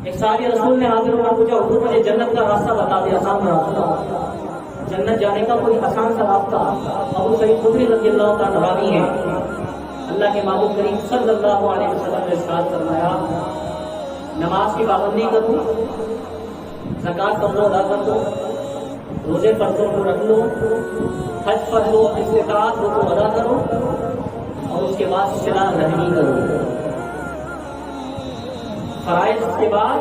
ایک صحابی رسول نے حاضر ہوا پوچھا حضور مجھے جنت کا راستہ بتا دے، آسان راستہ، جنت جانے کا کوئی آسان سا راستہ۔ ابو سعید خدری رضی اللہ تعالیٰ راوی ہیں، اللہ کے محبوب کریم صلی اللہ علیہ وسلم نے ارشاد فرمایا نماز کی پابندی کرو، زکوٰۃ فرض ادا کر دو، روزے فرضوں کو رکھ لو، حج فرض و استطاعت ہو تو ادا کرو، اور اس کے بعد صلہ رحمی کرو۔ فرائض کے بعد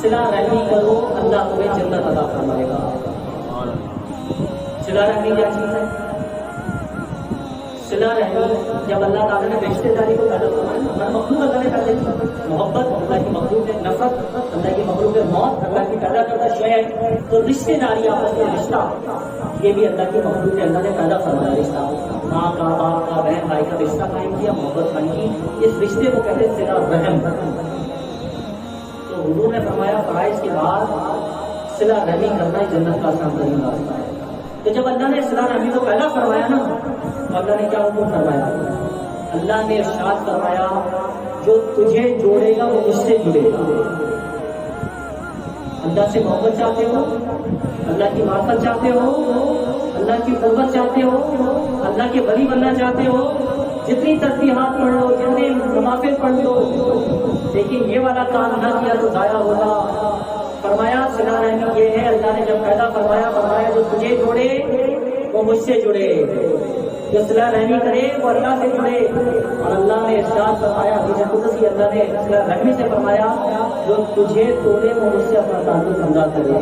صلہ رحمی کرو، اللہ تمہیں جنت عطا فرمائے گا۔ صلہ رحمی کیا چیز ہے؟ صلہ رحمی جب اللہ تعالیٰ نے رشتے داری کو پیدا کرنا، مخلوق اللہ نے پیدا کی، محبت اللہ کی مخلوق ہے، نفرت اللہ کی مخلوق ہے، موت اللہ کی پیدا کرتا شے ہے، تو رشتے داری آپس میں رشتہ یہ بھی اللہ کی مخلوق ہے، اللہ نے پیدا فرمایا رشتہ، ماں کا، باپ کا، بہن بھائی کا رشتہ قائم کیا، محبت قائم کی، اس رشتے کو کہتے ہیں صلہ رحم۔ تو حضور نے فرمایا فرائض کے بعد صلہ رحمی کرنا جنت کا آسان ترین راستہ ہے۔ تو جب اللہ نے صلہ رحمی کو پہلا فرمایا نا، تو اللہ نے کیا حکم فرمایا؟ اللہ نے ارشاد فرمایا جو تجھے جوڑے گا وہ مجھ سے جڑے گا۔ اللہ سے محبت چاہتے ہو، اللہ کی معرفت چاہتے ہو، اللہ کی قربت چاہتے ہو، اللہ کے ولی بننا چاہتے ہو، جتنی تسبیحات پڑھ لو، جتنے نوافل پڑھ لو، لیکن یہ والا کام نہ کیا تو ضائع ہوگا۔ فرمایا صلہ رحمی یہ ہے، اللہ نے جب پیدا فرمایا جو تجھے جوڑے وہ مجھ سے جڑے، جو صلہ رحمی کرے وہ اللہ سے جڑے۔ اور اللہ نے ارشاد فرمایا حدیث قدسی، اللہ نے صلہ رحمی سے فرمایا جو تجھے توڑے وہ مجھ سے اپنا تعلق سمجھا کرے۔